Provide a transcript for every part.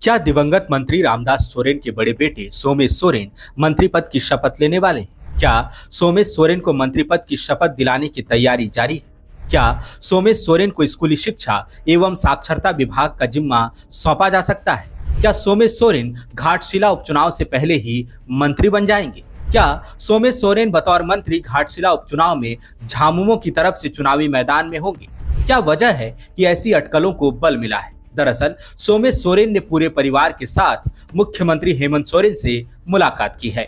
क्या दिवंगत मंत्री रामदास सोरेन के बड़े बेटे सोमेश सोरेन मंत्री पद की शपथ लेने वाले हैं? क्या सोमेश सोरेन को मंत्री पद की शपथ दिलाने की तैयारी जारी है? क्या सोमेश सोरेन को स्कूली शिक्षा एवं साक्षरता विभाग का जिम्मा सौंपा जा सकता है? क्या सोमेश सोरेन घाटशिला उपचुनाव से पहले ही मंत्री बन जाएंगे? क्या सोमेश सोरेन बतौर मंत्री घाटशिला उपचुनाव में झामुमो की तरफ से चुनावी मैदान में होंगे? क्या वजह है कि ऐसी अटकलों को बल मिला है? दरअसल सोमेश सोरेन ने पूरे परिवार के साथ मुख्यमंत्री हेमंत सोरेन से मुलाकात की है।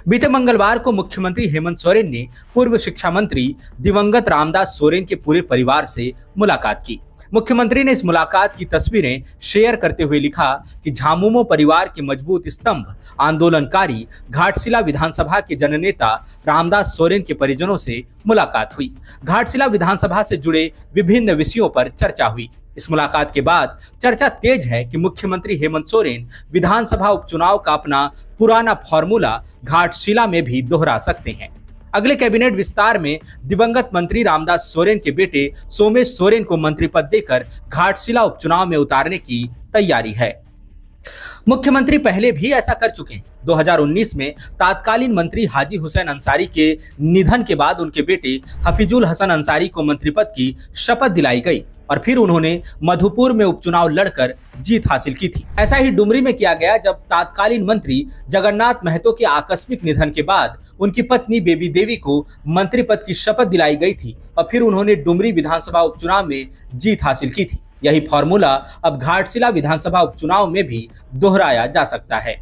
बीते मंगलवार को मुख्यमंत्री हेमंत सोरेन ने पूर्व शिक्षा मंत्री दिवंगत रामदास सोरेन के पूरे परिवार से मुलाकात की। मुख्यमंत्री ने इस मुलाकात की तस्वीरें शेयर करते हुए लिखा कि झामुमो परिवार के मजबूत स्तंभ आंदोलनकारी घाटशिला विधानसभा के जननेता रामदास सोरेन के परिजनों से मुलाकात हुई। घाटशिला विधानसभा से जुड़े विभिन्न विषयों पर चर्चा हुई। इस मुलाकात के बाद चर्चा तेज है कि मुख्यमंत्री हेमंत सोरेन विधानसभा उपचुनाव का अपना पुराना फॉर्मूला घाटशिला में भी दोहरा सकते हैं। अगले कैबिनेट विस्तार में दिवंगत मंत्री रामदास सोरेन के बेटे सोमेश सोरेन को मंत्री पद देकर घाटशिला उपचुनाव में उतारने की तैयारी है। मुख्यमंत्री पहले भी ऐसा कर चुके हैं। 2019 में तत्कालीन मंत्री हाजी हुसैन अंसारी के निधन के बाद उनके बेटे हफीजुल हसन अंसारी को मंत्री पद की शपथ दिलाई गई और फिर उन्होंने मधुपुर में उपचुनाव लड़कर जीत हासिल की थी। ऐसा ही डुमरी में किया गया जब तत्कालीन मंत्री जगन्नाथ महतो के आकस्मिक निधन के बाद उनकी पत्नी बेबी देवी को मंत्री पद की शपथ दिलाई गई थी और फिर उन्होंने डुमरी विधानसभा उपचुनाव में जीत हासिल की थी। यही फॉर्मूला अब घाटशिला विधानसभा उपचुनाव में भी दोहराया जा सकता है।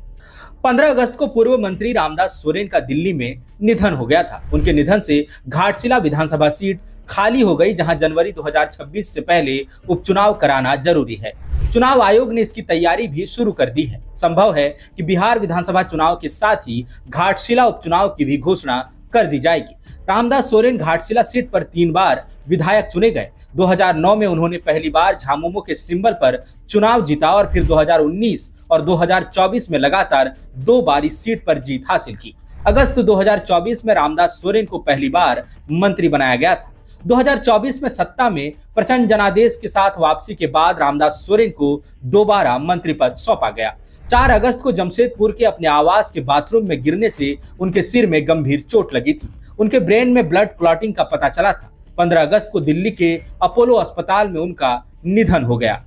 15 अगस्त को पूर्व मंत्री रामदास सोरेन का दिल्ली में निधन हो गया था। उनके निधन से घाटशिला विधानसभा सीट खाली हो गई, जहां जनवरी 2026 से पहले उपचुनाव कराना जरूरी है। चुनाव आयोग ने इसकी तैयारी भी शुरू कर दी है। संभव है कि बिहार विधानसभा चुनाव के साथ ही घाटशिला उपचुनाव की भी घोषणा कर दी जाएगी। रामदास सोरेन घाटशिला सीट पर 3 बार विधायक चुने गए। 2009 में उन्होंने पहली बार झामुमो के सिंबल पर चुनाव जीता और फिर 2019 और 2024 में लगातार 2 बार इस सीट पर जीत हासिल की। अगस्त 2024 में रामदास सोरेन को पहली बार मंत्री बनाया गया था। 2024 में सत्ता में प्रचंड जनादेश के साथ वापसी के बाद रामदास सोरेन को दोबारा मंत्री पद सौंपा गया। 4 अगस्त को जमशेदपुर के अपने आवास के बाथरूम में गिरने से उनके सिर में गंभीर चोट लगी थी। उनके ब्रेन में ब्लड क्लॉटिंग का पता चला था। 15 अगस्त को दिल्ली के अपोलो अस्पताल में उनका निधन हो गया।